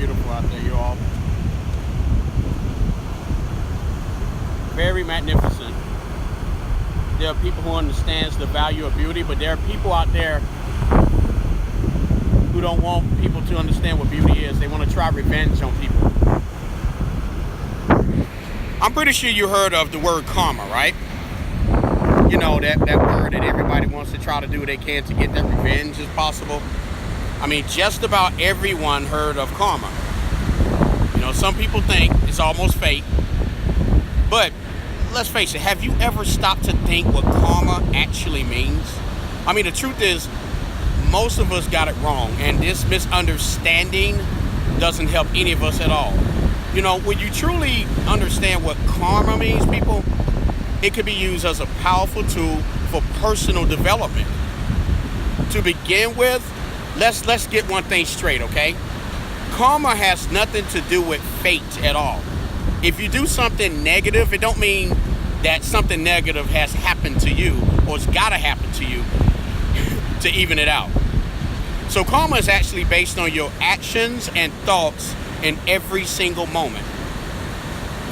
beautiful out there, you all. Very magnificent. There are people who understands the value of beauty, but there are people out there who don't want people to understand what beauty is. They want to try revenge on people. I'm pretty sure you heard of the word karma, right? You know, that word that everybody wants to try to do what they can to get that revenge as possible. I mean, just about everyone heard of karma. You know, some people think it's almost fate. But let's face it, have you ever stopped to think what karma actually means? I mean, the truth is, most of us got it wrong, and this misunderstanding doesn't help any of us at all. You know, when you truly understand what karma means, people, it could be used as a powerful tool for personal development. To begin with, let's get one thing straight, okay? Karma has nothing to do with fate at all. If you do something negative, it don't mean that something negative has happened to you or it's gotta happen to you to even it out. So karma is actually based on your actions and thoughts in every single moment.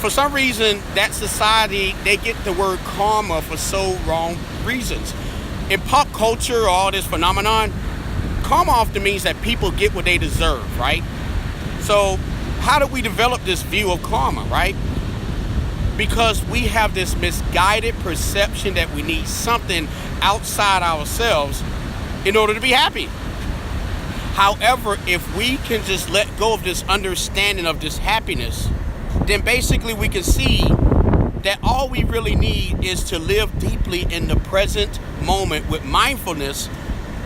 For some reason, that society, they get the word karma for so wrong reasons. In pop culture, all this phenomenon, karma often means that people get what they deserve, right? So how do we develop this view of karma, right? Because we have this misguided perception that we need something outside ourselves in order to be happy. However, if we can just let go of this understanding of this happiness, then basically we can see that all we really need is to live deeply in the present moment with mindfulness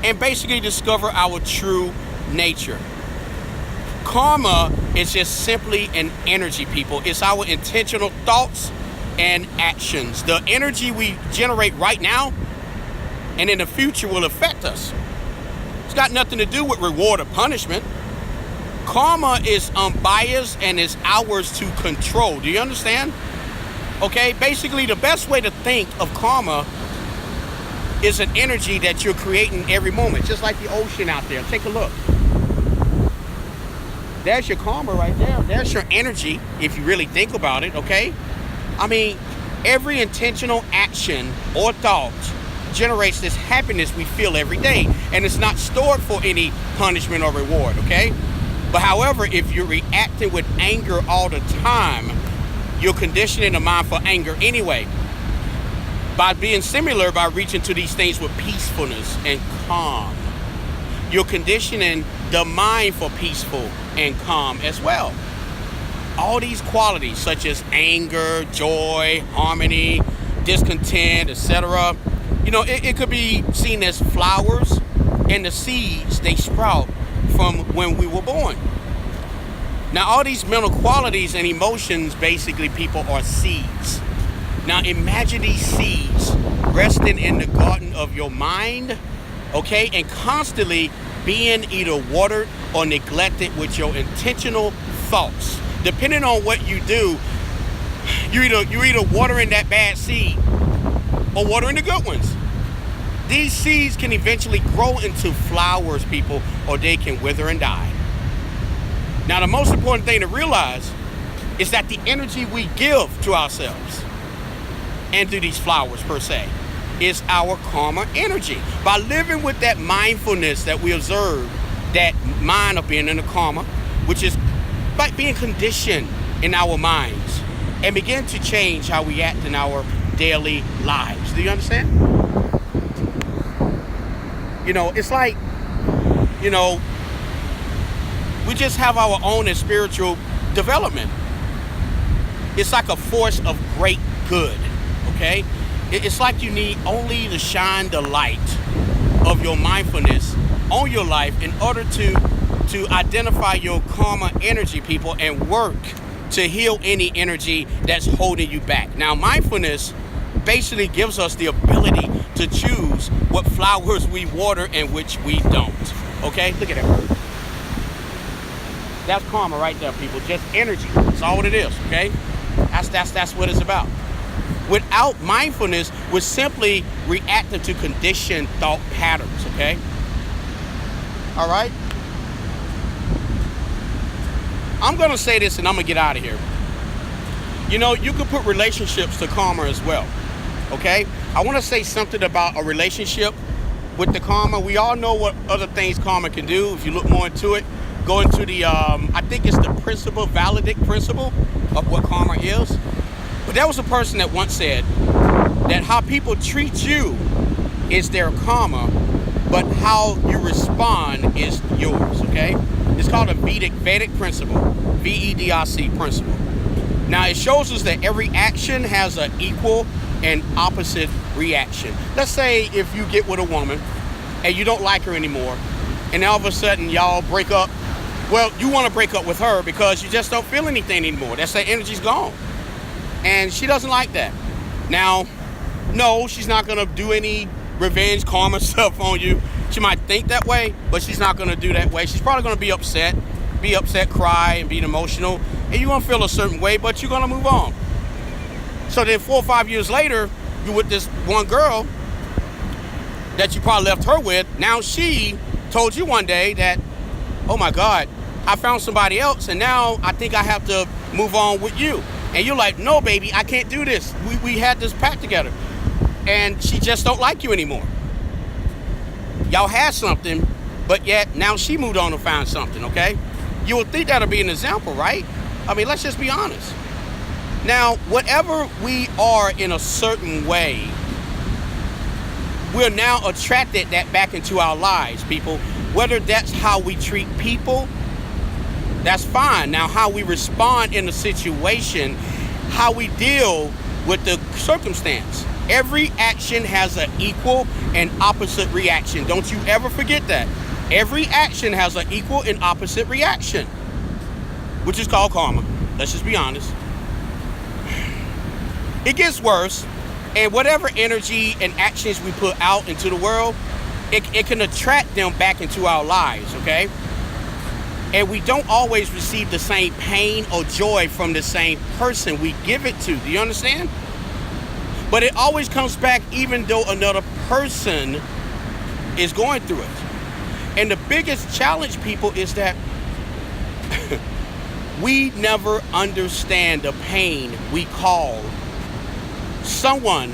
and basically discover our true nature. Karma is just simply an energy, people. It's our intentional thoughts and actions. The energy we generate right now and in the future will affect us. It's got nothing to do with reward or punishment. Karma is unbiased and is ours to control. Do you understand? Okay, basically the best way to think of karma is an energy that you're creating every moment, just like the ocean out there. Take a look. There's your karma right there. There's your energy, if you really think about it, okay? I mean, every intentional action or thought generates this happiness we feel every day, and it's not stored for any punishment or reward, okay? But however, if you're reacting with anger all the time, you're conditioning the mind for anger anyway. By being similar, by reaching to these things with peacefulness and calm, you're conditioning the mind for peaceful and calm as well. All these qualities such as anger, joy, harmony, discontent, etc., you know, it could be seen as flowers and the seeds they sprout from when we were born. Now, all these mental qualities and emotions, basically, people, are seeds. Now, imagine these seeds resting in the garden of your mind, okay, and constantly being either watered or neglected with your intentional thoughts. Depending on what you do, you're either watering that bad seed or watering the good ones. These seeds can eventually grow into flowers, people, or they can wither and die. Now, the most important thing to realize is that the energy we give to ourselves and to these flowers per se is our karma energy. By living with that mindfulness that we observe, that mind of being in the karma, which is by being conditioned in our minds, and begin to change how we act in our daily lives. Do you understand? You know, it's like, you know, we just have our own spiritual development. It's like a force of great good, okay? It's like you need only to shine the light of your mindfulness on your life in order to identify your karma energy, people, and work to heal any energy that's holding you back. Now, mindfulness basically gives us the ability to choose what flowers we water and which we don't. Okay, look at that bird. That's karma right there, people. Just energy. That's all what it is. Okay, that's what it's about. Without mindfulness, we're simply reacting to conditioned thought patterns. Okay. All right. I'm going to say this and I'm going to get out of here. You know, you can put relationships to karma as well. Okay? I want to say something about a relationship with the karma. We all know what other things karma can do. If you look more into it, go into the, I think it's the Valadic principle of what karma is. But there was a person that once said that how people treat you is their karma, but how you respond is yours, okay? It's called a Vedic principle, VEDIC principle. Now, it shows us that every action has an equal and opposite reaction. Let's say if you get with a woman and you don't like her anymore, and all of a sudden y'all break up. Well, you want to break up with her because you just don't feel anything anymore. That's that energy's gone. And she doesn't like that. Now, no, she's not going to do any revenge, karma stuff on you. She might think that way, but she's not going to do that way. She's probably going to be upset, cry, and be emotional. And you're going to feel a certain way, but you're going to move on. So then 4 or 5 years later, you're with this one girl that you probably left her with. Now she told you one day that, oh my God, I found somebody else, and now I think I have to move on with you. And you're like, no, baby, I can't do this. We had this pact together. And she just don't like you anymore. Y'all had something, but yet now she moved on to find something, okay? You would think that'll be an example, right? I mean, let's just be honest. Now, whatever we are in a certain way, we're now attracted that back into our lives, people. Whether that's how we treat people, that's fine. Now, how we respond in a situation, how we deal with the circumstance. Every action has an equal and opposite reaction. Don't you ever forget that. Every action has an equal and opposite reaction, which is called karma. Let's just be honest. It gets worse, and whatever energy and actions we put out into the world, it can attract them back into our lives, okay? And we don't always receive the same pain or joy from the same person we give it to. Do you understand? But it always comes back even though another person is going through it. And the biggest challenge, people, is that we never understand the pain we cause someone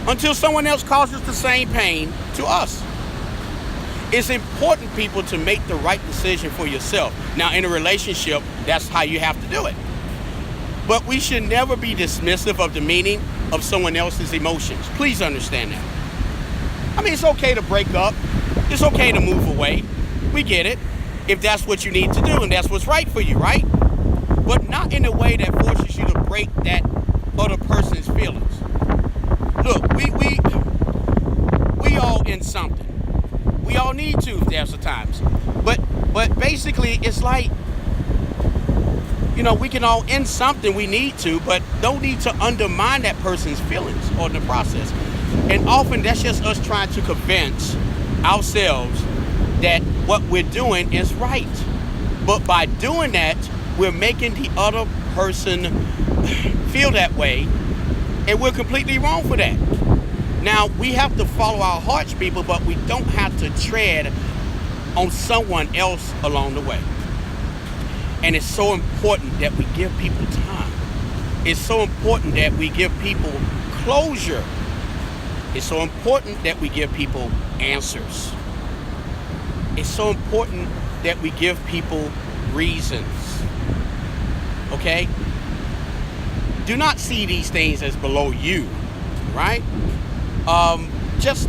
until someone else causes the same pain to us. It's important, people, to make the right decision for yourself. Now, in a relationship, that's how you have to do it. But we should never be dismissive of the meaning of someone else's emotions. Please understand that. I mean, it's okay to break up. It's okay to move away. We get it. If that's what you need to do and that's what's right for you, right? But not in a way that forces you to break that other person's feelings. Look, we all in something. We all need to, if there's a times. But basically, it's like, you know, we can all end something we need to, but don't need to undermine that person's feelings or the process. And often that's just us trying to convince ourselves that what we're doing is right. But by doing that, we're making the other person feel that way, and we're completely wrong for that. Now, we have to follow our hearts, people, but we don't have to tread on someone else along the way. And it's so important that we give people time. It's so important that we give people closure. It's so important that we give people answers. It's so important that we give people reasons. Okay? Do not see these things as below you, right? Just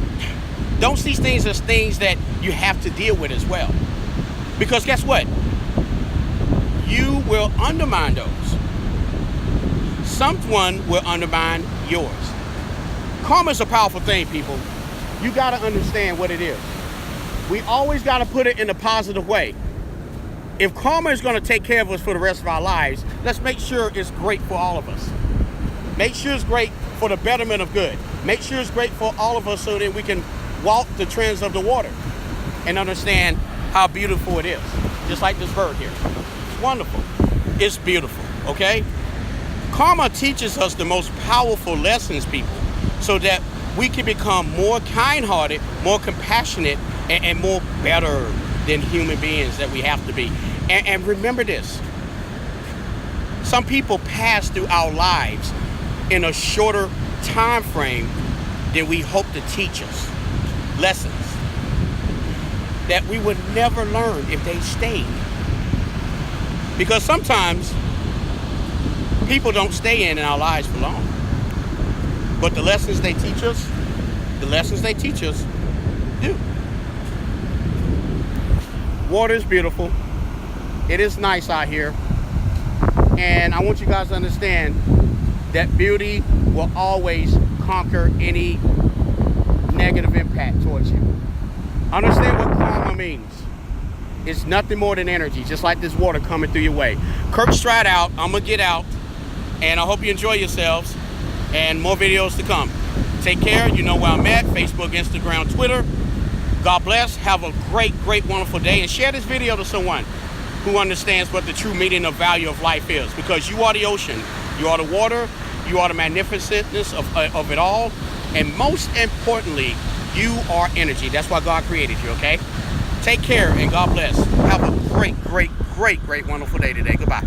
don't see things as things that you have to deal with as well. Because guess what? You will undermine those. Someone will undermine yours. Karma is a powerful thing, people. You got to understand what it is. We always got to put it in a positive way. If karma is going to take care of us for the rest of our lives, let's make sure it's great for all of us. Make sure it's great for the betterment of good. Make sure it's great for all of us so that we can walk the trends of the water and understand how beautiful it is. Just like this bird here. It's wonderful. It's beautiful, okay? Karma teaches us the most powerful lessons, people, so that we can become more kind-hearted, more compassionate, and more better than human beings that we have to be. And remember this, Some people pass through our lives in a shorter time frame than we hope to teach us. Lessons that we would never learn if they stayed. Because sometimes people don't stay in our lives for long. But the lessons they teach us, do. Water is beautiful. It is nice out here. And I want you guys to understand that beauty will always conquer any negative impact towards you. Understand what karma means. It's nothing more than energy, just like this water coming through your way. Curtstride out. I'm going to get out. And I hope you enjoy yourselves. And more videos to come. Take care. You know where I'm at. Facebook, Instagram, Twitter. God bless. Have a great, great, wonderful day. And share this video to someone who understands what the true meaning of value of life is. Because you are the ocean. You are the water. You are the magnificentness of it all. And most importantly, you are energy. That's why God created you, okay? Take care and God bless. Have a great, great, great, great, wonderful day today. Goodbye.